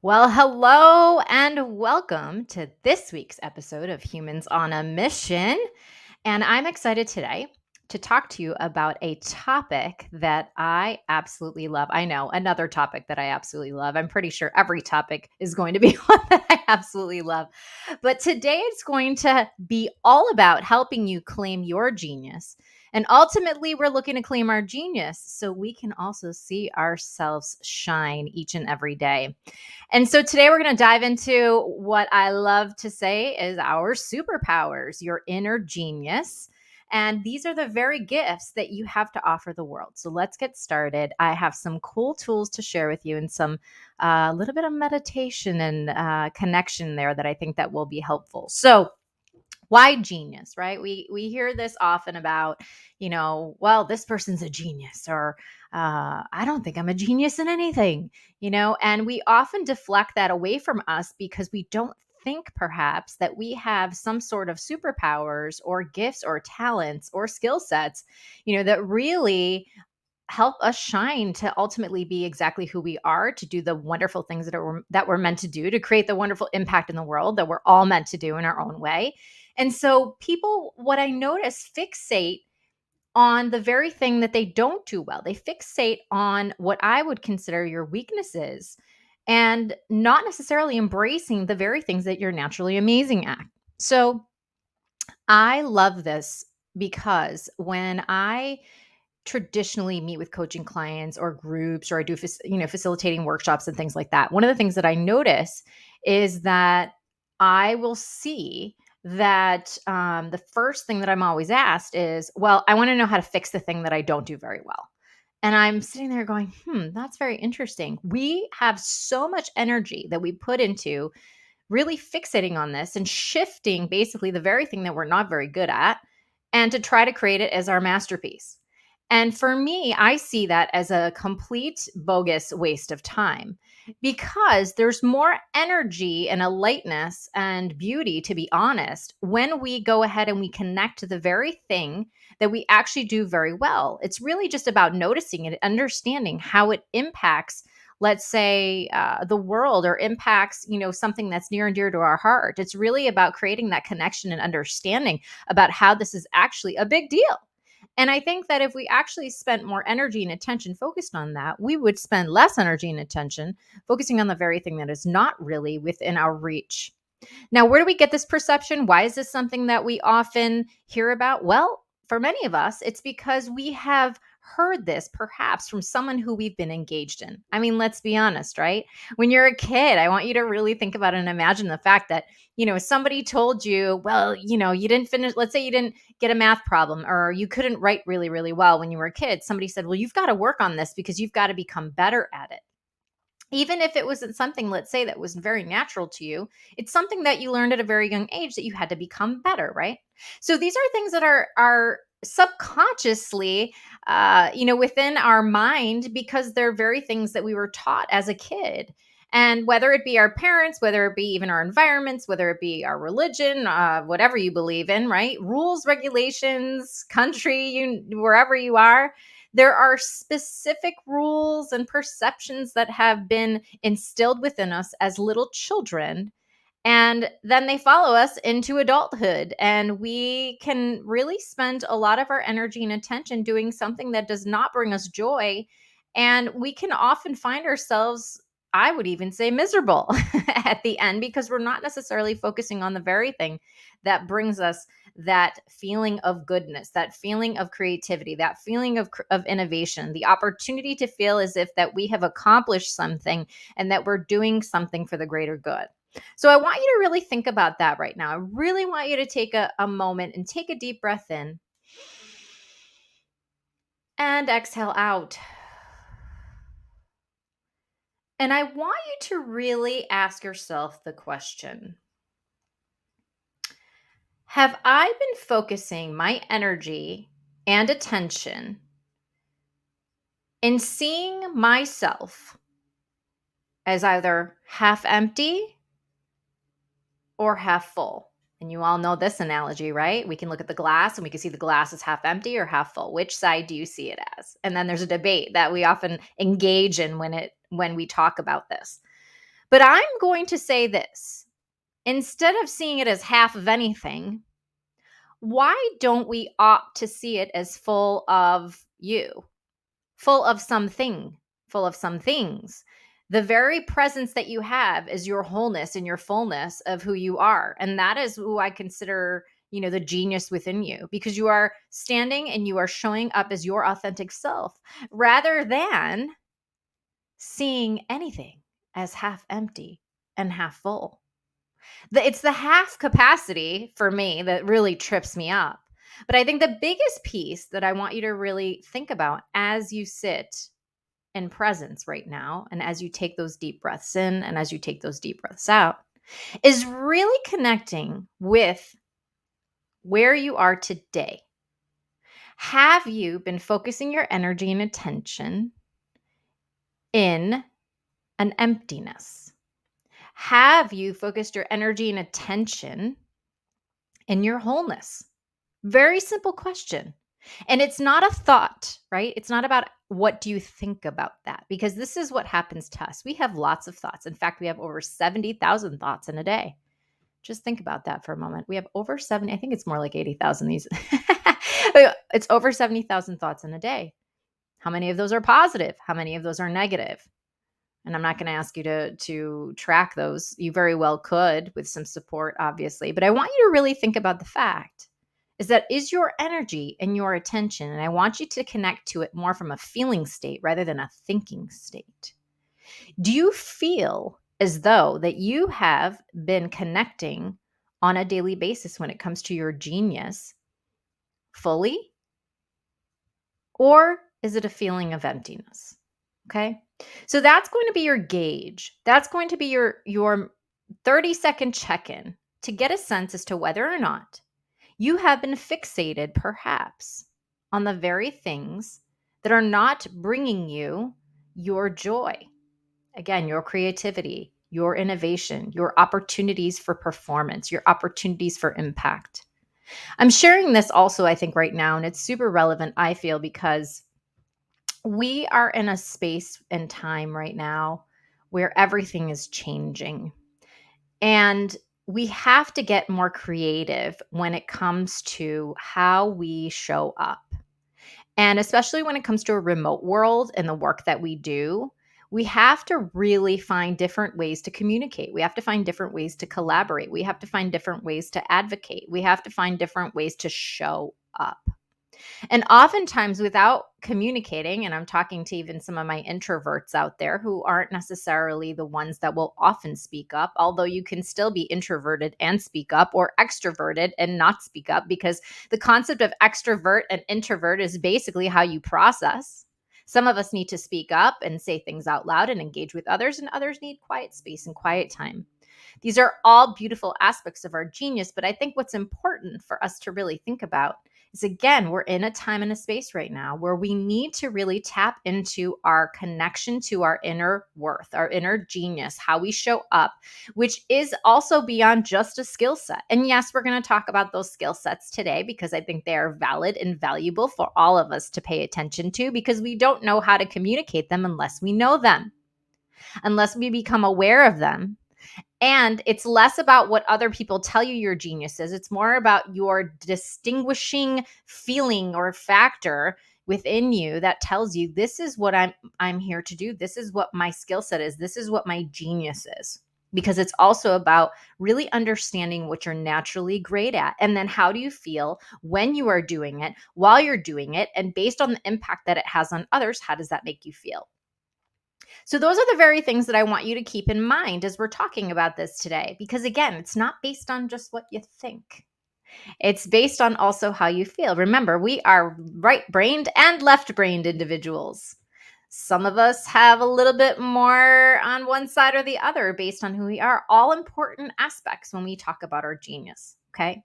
Well, hello and welcome to this week's episode of Humans on a Mission. And I'm excited today to talk to you about a topic that I absolutely love. I know another topic that I absolutely love. I'm pretty sure every topic is going to be one that I absolutely love. But today it's going to be all about helping you claim your genius. And ultimately, we're looking to claim our genius so we can also see ourselves shine each and every day. And so today we're going to dive into what I love to say is our superpowers, your inner genius. And these are the very gifts that you have to offer the world. So let's get started. I have some cool tools to share with you and some little bit of meditation and connection there that I think that will be helpful. So why genius, right? We hear this often about, well, this person's a genius, or I don't think I'm a genius in anything, and we often deflect that away from us because we don't think perhaps that we have some sort of superpowers or gifts or talents or skill sets, that really help us shine to ultimately be exactly who we are, to do the wonderful things that we're meant to do, to create the wonderful impact in the world that we're all meant to do in our own way. And so people, what I notice, fixate on the very thing that they don't do well. They fixate on what I would consider your weaknesses and not necessarily embracing the very things that you're naturally amazing at. So I love this because when I traditionally meet with coaching clients or groups, or I do facilitating workshops and things like that, one of the things that I notice is that I will see that the first thing that I'm always asked is, well, I want to know how to fix the thing that I don't do very well. And I'm sitting there going, that's very interesting. We have so much energy that we put into really fixating on this and shifting basically the very thing that we're not very good at, and to try to create it as our masterpiece. And for me, I see that as a complete bogus waste of time, because there's more energy and a lightness and beauty, to be honest, when we go ahead and we connect to the very thing that we actually do very well. It's really just about noticing it, understanding how it impacts, let's say, the world, or impacts, something that's near and dear to our heart. It's really about creating that connection and understanding about how this is actually a big deal. And I think that if we actually spent more energy and attention focused on that, we would spend less energy and attention focusing on the very thing that is not really within our reach. Now, where do we get this perception? Why is this something that we often hear about? Well, for many of us, it's because we have heard this perhaps from someone who we've been engaged in. I mean, let's be honest, right? When you're a kid, I want you to really think about and imagine the fact that, somebody told you, well, you didn't finish, let's say you didn't get a math problem, or you couldn't write really, really well when you were a kid. Somebody said, well, you've got to work on this because you've got to become better at it. Even if it wasn't something, let's say, that was very natural to you, it's something that you learned at a very young age that you had to become better, right? So these are things that are subconsciously, within our mind, because they're very things that we were taught as a kid. And whether it be our parents, whether it be even our environments, whether it be our religion, whatever you believe in, right? Rules, regulations, country, wherever you are, there are specific rules and perceptions that have been instilled within us as little children. And then they follow us into adulthood. And we can really spend a lot of our energy and attention doing something that does not bring us joy. And we can often find ourselves, I would even say, miserable at the end, because we're not necessarily focusing on the very thing that brings us that feeling of goodness, that feeling of creativity, that feeling of innovation, the opportunity to feel as if that we have accomplished something and that we're doing something for the greater good. So I want you to really think about that right now. I really want you to take a moment and take a deep breath in and exhale out. And I want you to really ask yourself the question: have I been focusing my energy and attention in seeing myself as either half empty or half full? And you all know this analogy, right? We can look at the glass and we can see the glass is half empty or half full. Which side do you see it as? And then there's a debate that we often engage in when we talk about this. But I'm going to say this, instead of seeing it as half of anything, why don't we opt to see it as full of you, full of something, full of some things? The very presence that you have is your wholeness and your fullness of who you are. And that is who I consider, the genius within you, because you are standing and you are showing up as your authentic self rather than seeing anything as half empty and half full. It's the half capacity for me that really trips me up. But I think the biggest piece that I want you to really think about as you sit in presence right now, and as you take those deep breaths in and as you take those deep breaths out, is really connecting with where you are today. Have you been focusing your energy and attention in an emptiness? Have you focused your energy and attention in your wholeness? Very simple question. And it's not a thought, right? It's not about what do you think about that, because this is what happens to us. We have lots of thoughts. In fact, we have over 70,000 thoughts in a day. Just think about that for a moment. We have over 70, I think it's more like 80,000 these. It's over 70,000 thoughts in a day. How many of those are positive? How many of those are negative? And I'm not going to ask you to track those. You very well could with some support, obviously. But I want you to really think about the fact is your energy and your attention. And I want you to connect to it more from a feeling state rather than a thinking state. Do you feel as though that you have been connecting on a daily basis when it comes to your genius fully? Or is it a feeling of emptiness? Okay. So that's going to be your gauge. That's going to be your 30-second check-in to get a sense as to whether or not you have been fixated perhaps on the very things that are not bringing you your joy. Again, your creativity, your innovation, your opportunities for performance, your opportunities for impact. I'm sharing this also, I think, right now, and it's super relevant, I feel, because we are in a space and time right now where everything is changing. And we have to get more creative when it comes to how we show up. And especially when it comes to a remote world and the work that we do, we have to really find different ways to communicate. We have to find different ways to collaborate. We have to find different ways to advocate. We have to find different ways to show up. And oftentimes, without communicating, and I'm talking to even some of my introverts out there who aren't necessarily the ones that will often speak up, although you can still be introverted and speak up, or extroverted and not speak up, because the concept of extrovert and introvert is basically how you process. Some of us need to speak up and say things out loud and engage with others, and others need quiet space and quiet time. These are all beautiful aspects of our genius, but I think what's important for us to really think about is, again, we're in a time and a space right now where we need to really tap into our connection to our inner worth, our inner genius, how we show up, which is also beyond just a skill set. And yes, we're going to talk about those skill sets today because I think they are valid and valuable for all of us to pay attention to, because we don't know how to communicate them unless we know them, unless we become aware of them. And it's less about what other people tell you your genius is. It's more about your distinguishing feeling or factor within you that tells you, this is what I'm here to do. This is what my skill set is. This is what my genius is. Because it's also about really understanding what you're naturally great at. And then how do you feel when you are doing it, while you're doing it, and based on the impact that it has on others, how does that make you feel? So those are the very things that I want you to keep in mind as we're talking about this today, because again, it's not based on just what you think. It's based on also how you feel. Remember, we are right-brained and left-brained individuals. Some of us have a little bit more on one side or the other based on who we are. All important aspects when we talk about our genius, okay?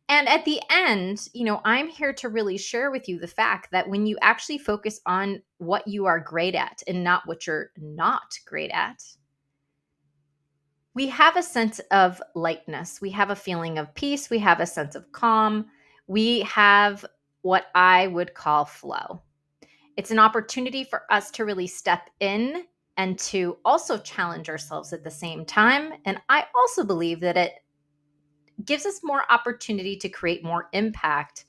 And at the end, I'm here to really share with you the fact that when you actually focus on what you are great at and not what you're not great at, we have a sense of lightness. We have a feeling of peace. We have a sense of calm. We have what I would call flow. It's an opportunity for us to really step in and to also challenge ourselves at the same time. And I also believe that it gives us more opportunity to create more impact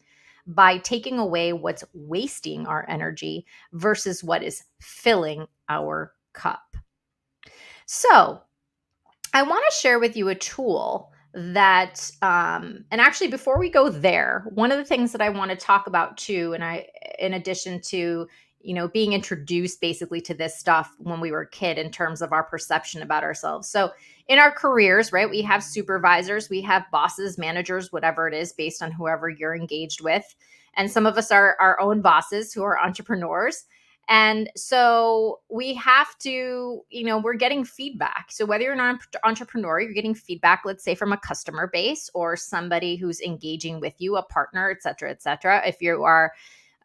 by taking away what's wasting our energy versus what is filling our cup. So, I want to share with you a tool that, and actually, before we go there, one of the things that I want to talk about too, in addition to, being introduced basically to this stuff when we were a kid in terms of our perception about ourselves. So, in our careers, right, we have supervisors, we have bosses, managers, whatever it is, based on whoever you're engaged with. And some of us are our own bosses who are entrepreneurs. And so we have to, we're getting feedback. So whether you're an entrepreneur, you're getting feedback, let's say from a customer base or somebody who's engaging with you, a partner, et cetera, et cetera. If you are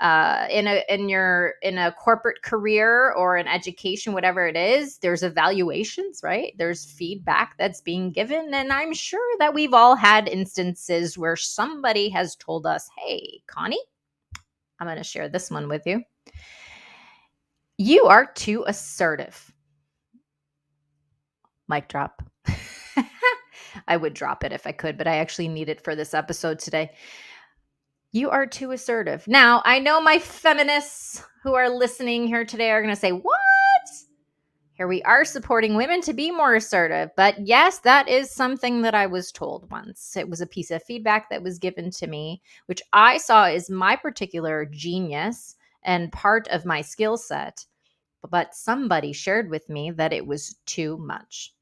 in a corporate career or in education, whatever it is, there's evaluations, right? There's feedback that's being given. And I'm sure that we've all had instances where somebody has told us, hey, Connie, I'm going to share this one with you. You are too assertive. Mic drop. I would drop it if I could, but I actually need it for this episode today. You are too assertive. Now, I know my feminists who are listening here today are going to say, what? Here we are supporting women to be more assertive. But yes, that is something that I was told once. It was a piece of feedback that was given to me, which I saw as my particular genius and part of my skill set. But somebody shared with me that it was too much.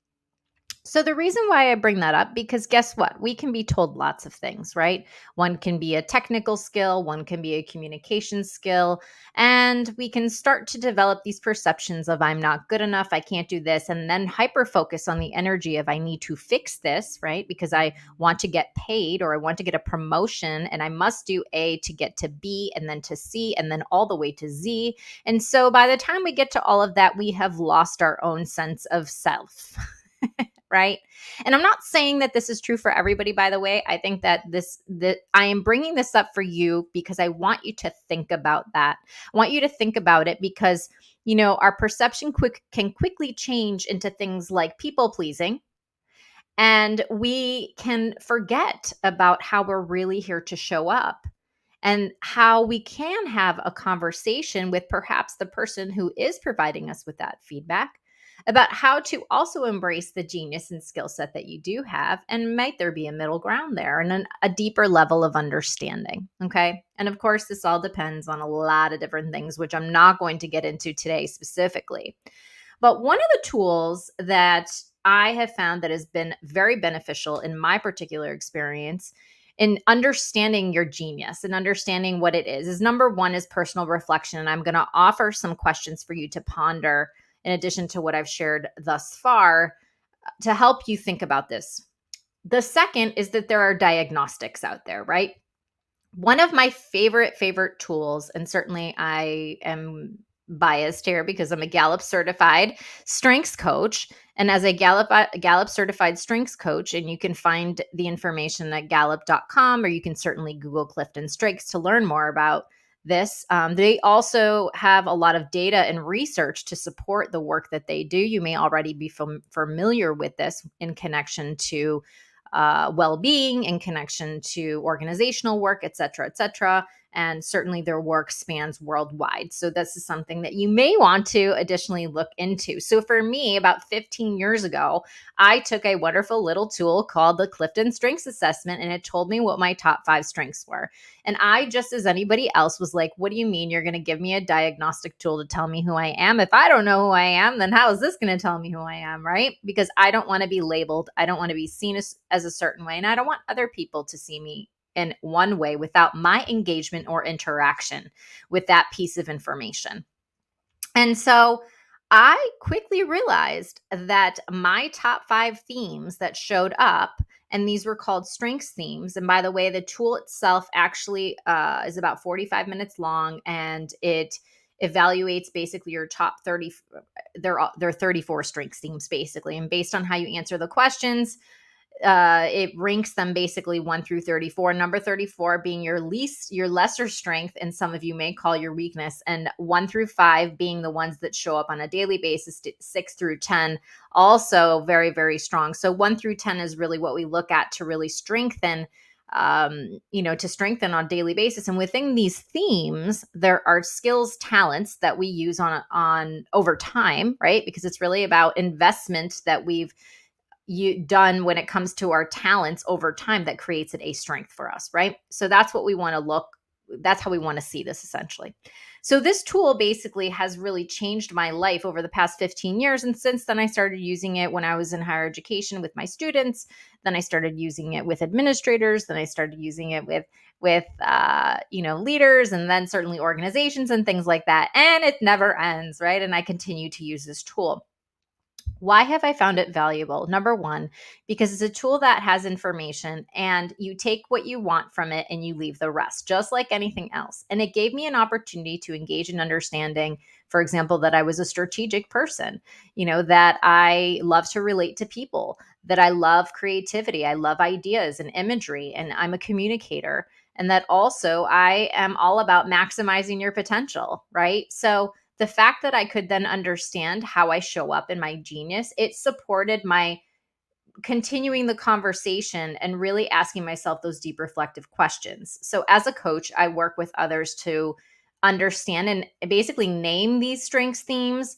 So the reason why I bring that up, because guess what? We can be told lots of things, right? One can be a technical skill, one can be a communication skill, and we can start to develop these perceptions of I'm not good enough, I can't do this, and then hyper focus on the energy of I need to fix this, right? Because I want to get paid or I want to get a promotion and I must do A to get to B and then to C and then all the way to Z. And so by the time we get to all of that, we have lost our own sense of self. Right? And I'm not saying that this is true for everybody, by the way. I think that I am bringing this up for you because I want you to think about that. I want you to think about it because, our perception can quickly change into things like people pleasing. And we can forget about how we're really here to show up and how we can have a conversation with perhaps the person who is providing us with that feedback about how to also embrace the genius and skill set that you do have. And might there be a middle ground there and a deeper level of understanding? Okay. And of course, this all depends on a lot of different things, which I'm not going to get into today specifically. But one of the tools that I have found that has been very beneficial in my particular experience in understanding your genius and understanding what it is number one is personal reflection. And I'm going to offer some questions for you to ponder in addition to what I've shared thus far to help you think about this. The second is that there are diagnostics out there, right? One of my favorite tools, and certainly I am biased here because I'm a Gallup certified strengths coach. And as a Gallup certified strengths coach, and you can find the information at gallup.com, or you can certainly Google Clifton Strengths to learn more about this. They also have a lot of data and research to support the work that they do. You may already be familiar with this in connection to well-being, in connection to organizational work, et cetera, et cetera. And certainly their work spans worldwide. So this is something that you may want to additionally look into. So for me, about 15 years ago, I took a wonderful little tool called the Clifton Strengths Assessment, and it told me what my top 5 strengths were. And I, just as anybody else, was like, what do you mean you're going to give me a diagnostic tool to tell me who I am? If I don't know who I am, then how is this going to tell me who I am, right? Because I don't want to be labeled. I don't want to be seen as a certain way. And I don't want other people to see me in one way without my engagement or interaction with that piece of information. And so I quickly realized that my top 5 themes that showed up, and these were called strengths themes. And by the way, the tool itself actually is about 45 minutes long, and it evaluates basically your top 30. There are 34 strengths themes basically, and based on how you answer the questions, it ranks them basically 1 through 34. Number 34 being your lesser strength, and some of you may call your weakness, and 1 through 5 being the ones that show up on a daily basis. 6 through 10 also very, very strong. So 1 through 10 is really what we look at to really strengthen, to strengthen on a daily basis. And within these themes, there are skills, talents that we use on over time, right? Because it's really about investment that we've done when it comes to our talents over time that creates a strength for us, right? So that's what we want to that's how we want to see this essentially. So this tool basically has really changed my life over the past 15 years. And since then, I started using it when I was in higher education with my students. Then I started using it with administrators. Then I started using it with leaders, and then certainly organizations and things like that. And it never ends, right? And I continue to use this tool. Why have I found it valuable? Number one, because it's a tool that has information and you take what you want from it and you leave the rest, just like anything else. And it gave me an opportunity to engage in understanding, for example, that I was a strategic person, that I love to relate to people, that I love creativity, I love ideas and imagery, and I'm a communicator. And that also I am all about maximizing your potential, right? So, the fact that I could then understand how I show up in my genius, it supported my continuing the conversation and really asking myself those deep reflective questions. So as a coach, I work with others to understand and basically name these strengths themes,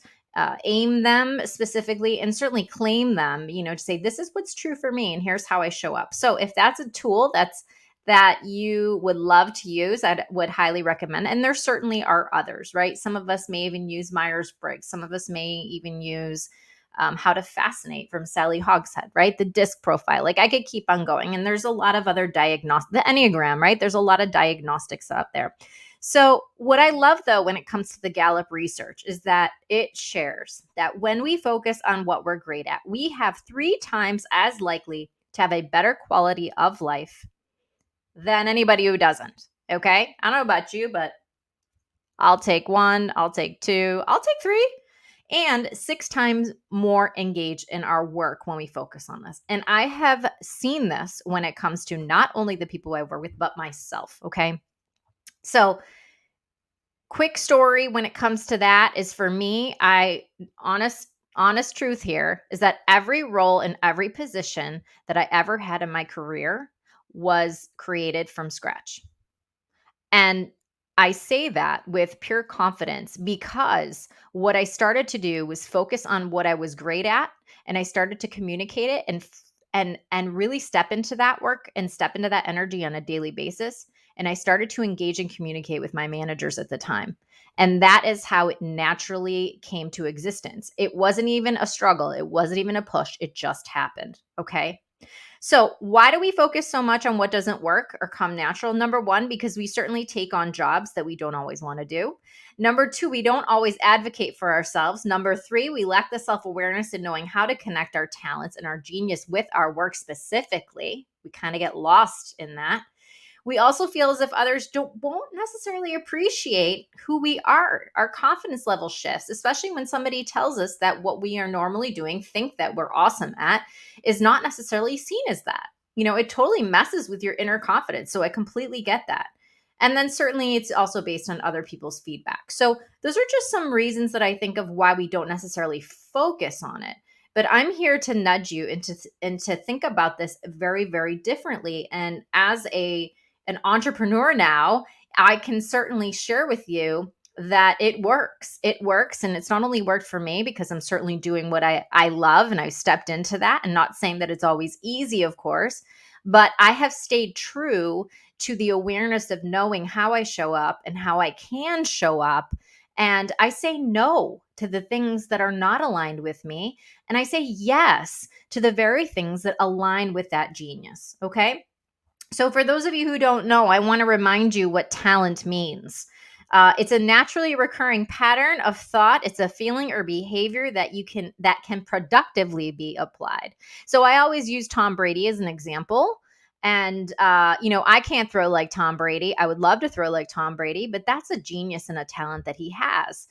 aim them specifically, and certainly claim them, to say, this is what's true for me and here's how I show up. So if that's a tool that you would love to use, I would highly recommend. And there certainly are others, right? Some of us may even use Myers-Briggs. Some of us may even use How to Fascinate from Sally Hogshead, right? The disc profile. Like I could keep on going. And there's a lot of other the Enneagram, right? There's a lot of diagnostics out there. So, what I love though, when it comes to the Gallup research, is that it shares that when we focus on what we're great at, we have 3 times as likely to have a better quality of life than anybody who doesn't. Okay. I don't know about you, but I'll take 1, I'll take 2, I'll take 3, and 6 times more engaged in our work when we focus on this. And I have seen this when it comes to not only the people I work with, but myself. Okay. So, quick story when it comes to that is, for me, honest truth here is that every role and every position that I ever had in my career was created from scratch. And I say that with pure confidence because what I started to do was focus on what I was great at, and I started to communicate it and really step into that work and step into that energy on a daily basis. And I started to engage and communicate with my managers at the time. And that is how it naturally came to existence. It wasn't even a struggle. It wasn't even a push. It just happened. Okay. So, why do we focus so much on what doesn't work or come natural? Number one, because we certainly take on jobs that we don't always want to do. Number two, we don't always advocate for ourselves. Number three, we lack the self awareness in knowing how to connect our talents and our genius with our work specifically. We kind of get lost in that. We also feel as if others won't necessarily appreciate who we are. Our confidence level shifts, especially when somebody tells us that what we are normally doing, think that we're awesome at, is not necessarily seen as that. It totally messes with your inner confidence. So I completely get that. And then certainly it's also based on other people's feedback. So those are just some reasons that I think of why we don't necessarily focus on it. But I'm here to nudge you into think about this very, very differently. And as an entrepreneur now, I can certainly share with you that it works. It works. And it's not only worked for me because I'm certainly doing what I love and I've stepped into that, and not saying that it's always easy, of course, but I have stayed true to the awareness of knowing how I show up and how I can show up. And I say no to the things that are not aligned with me. And I say yes to the very things that align with that genius. Okay. So, for those of you who don't know, I want to remind you what talent means. It's a naturally recurring pattern of thought. It's a feeling or behavior that can productively be applied. So, I always use Tom Brady as an example. And I can't throw like Tom Brady. I would love to throw like Tom Brady, but that's a genius and a talent that he has.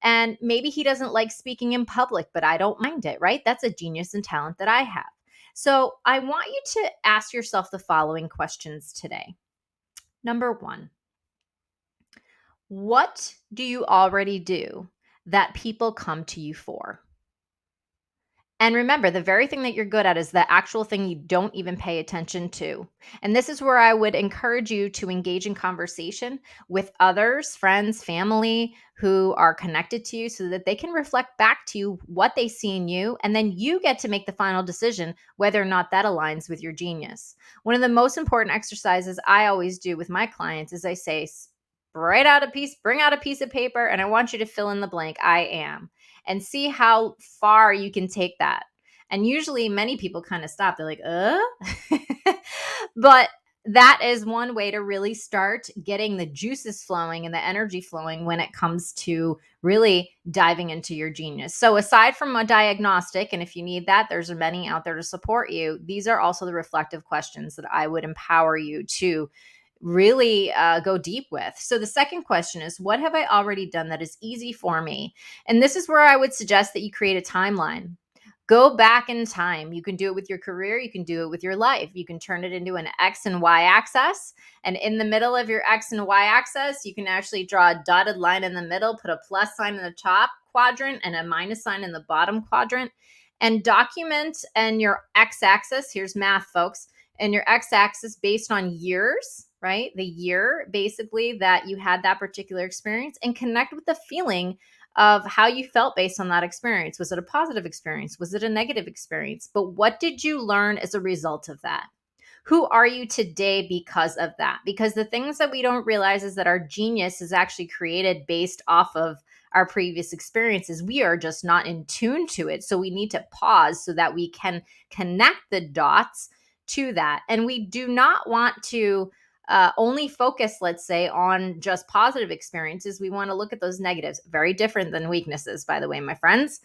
And maybe he doesn't like speaking in public, but I don't mind it, right? That's a genius and talent that I have. So I want you to ask yourself the following questions today. Number one, what do you already do that people come to you for? And remember, the very thing that you're good at is the actual thing you don't even pay attention to. And this is where I would encourage you to engage in conversation with others, friends, family who are connected to you so that they can reflect back to you what they see in you. And then you get to make the final decision whether or not that aligns with your genius. One of the most important exercises I always do with my clients is I say, bring out a piece of paper, and I want you to fill in the blank, I am, and see how far you can take that. And usually many people kind of stop. They're like, but that is one way to really start getting the juices flowing and the energy flowing when it comes to really diving into your genius. So aside from a diagnostic, and if you need that, there's many out there to support you. These are also the reflective questions that I would empower you to really go deep with. So the second question is, what have I already done that is easy for me? And this is where I would suggest that you create a timeline. Go back in time. You can do it with your career. You can do it with your life. You can turn it into an X and Y axis. And in the middle of your X and Y axis, you can actually draw a dotted line in the middle, put a plus sign in the top quadrant and a minus sign in the bottom quadrant, and document. And your X axis, here's math, folks, and your X axis based on years, right? The year basically that you had that particular experience, and connect with the feeling of how you felt based on that experience. Was it a positive experience? Was it a negative experience? But what did you learn as a result of that? Who are you today because of that? Because the things that we don't realize is that our genius is actually created based off of our previous experiences. We are just not in tune to it. So we need to pause so that we can connect the dots to that. And we do not want to only focus, let's say, on just positive experiences. We want to look at those negatives. Very different than weaknesses, by the way, my friends.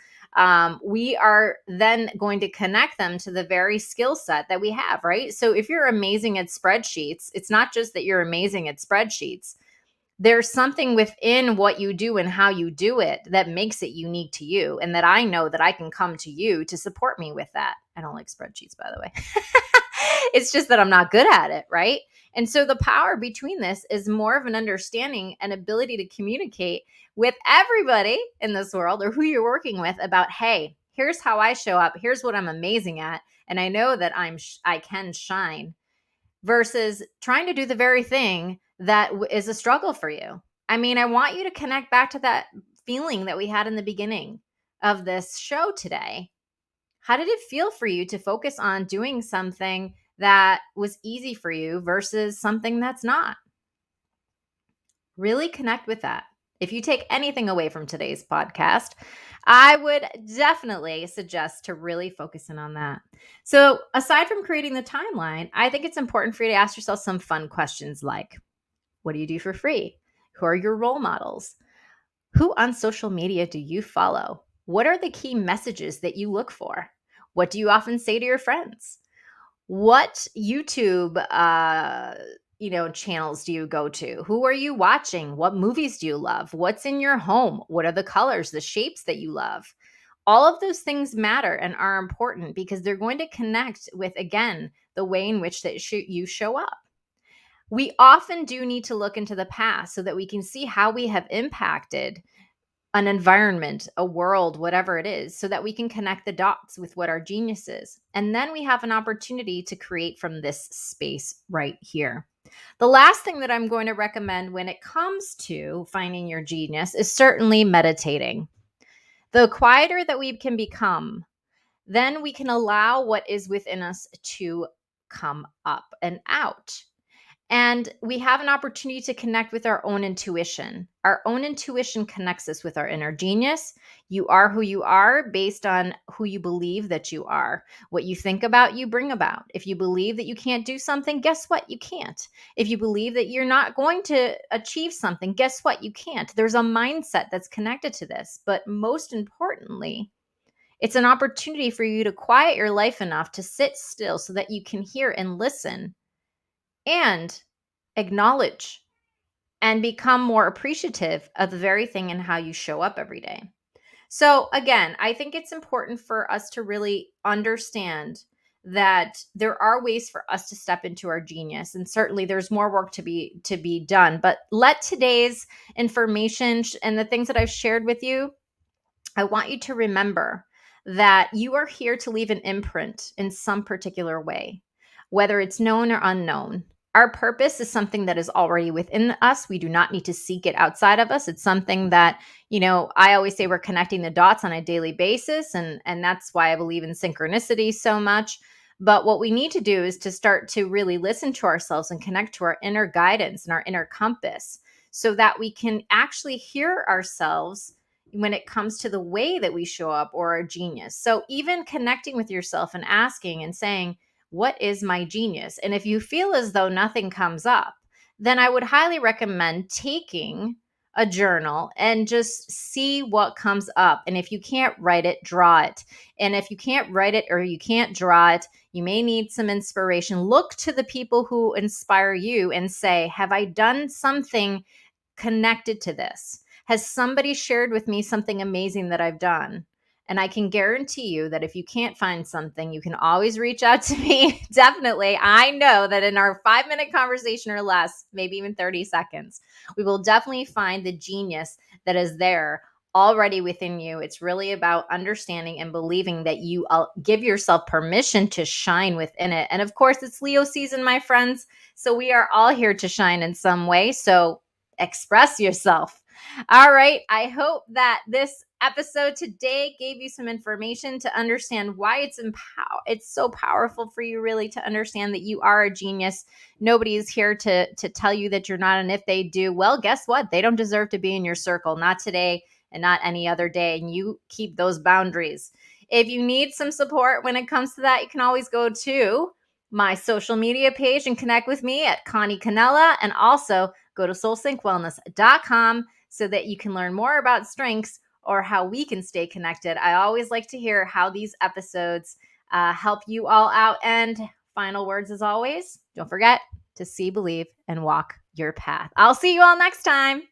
We are then going to connect them to the very skill set that we have, right? So if you're amazing at spreadsheets, it's not just that you're amazing at spreadsheets. There's something within what you do and how you do it that makes it unique to you, and that I know that I can come to you to support me with that. I don't like spreadsheets, by the way. It's just that I'm not good at it, right? And so the power between this is more of an understanding and ability to communicate with everybody in this world or who you're working with about, hey, here's how I show up. Here's what I'm amazing at. And I know that I can shine, versus trying to do the very thing that is a struggle for you. I mean, I want you to connect back to that feeling that we had in the beginning of this show today. How did it feel for you to focus on doing something that was easy for you versus something that's not? Really connect with that. If you take anything away from today's podcast, I would definitely suggest to really focus in on that. So, aside from creating the timeline, I think it's important for you to ask yourself some fun questions like, what do you do for free? Who are your role models? Who on social media do you follow? What are the key messages that you look for? What do you often say to your friends? What YouTube channels do you go to? Who are you watching? What movies do you love? What's in your home? What are the colors, the shapes that you love? All of those things matter and are important because they're going to connect with, again, the way in which that you show up. We often do need to look into the past so that we can see how we have impacted an environment, a world, whatever it is, so that we can connect the dots with what our genius is. And then we have an opportunity to create from this space right here. The last thing that I'm going to recommend when it comes to finding your genius is certainly meditating. The quieter that we can become, then we can allow what is within us to come up and out. And we have an opportunity to connect with our own intuition. Our own intuition connects us with our inner genius. You are who you are based on who you believe that you are. What you think about, you bring about. If you believe that you can't do something, guess what? You can't. If you believe that you're not going to achieve something, guess what? You can't. There's a mindset that's connected to this. But most importantly, it's an opportunity for you to quiet your life enough to sit still so that you can hear and listen and acknowledge and become more appreciative of the very thing and how you show up every day. So again, I think it's important for us to really understand that there are ways for us to step into our genius, and certainly there's more work to be done. But let today's information and the things that I've shared with you, I want you to remember that you are here to leave an imprint in some particular way, whether it's known or unknown. Our purpose is something that is already within us. We do not need to seek it outside of us. It's something that, I always say we're connecting the dots on a daily basis. And that's why I believe in synchronicity so much. But what we need to do is to start to really listen to ourselves and connect to our inner guidance and our inner compass so that we can actually hear ourselves when it comes to the way that we show up or our genius. So even connecting with yourself and asking and saying, what is my genius? And if you feel as though nothing comes up, then I would highly recommend taking a journal and just see what comes up. And if you can't write it, draw it. And if you can't write it or you can't draw it, you may need some inspiration. Look to the people who inspire you and say, have I done something connected to this? Has somebody shared with me something amazing that I've done? And I can guarantee you that if you can't find something, you can always reach out to me. Definitely. I know that in our 5-minute conversation or less, maybe even 30 seconds, we will definitely find the genius that is there already within you. It's really about understanding and believing that you give yourself permission to shine within it. And of course, it's Leo season, my friends. So we are all here to shine in some way. So express yourself. All right. I hope that this episode today gave you some information to understand why it's so powerful for you really to understand that you are a genius. Nobody is here to tell you that you're not. And if they do, well, guess what? They don't deserve to be in your circle. Not today and not any other day. And you keep those boundaries. If you need some support when it comes to that, you can always go to my social media page and connect with me at Connie Canella, and also go to soulsync.wellness.com so that you can learn more about strengths or how we can stay connected. I always like to hear how these episodes help you all out. And final words as always, don't forget to see, believe, and walk your path. I'll see you all next time.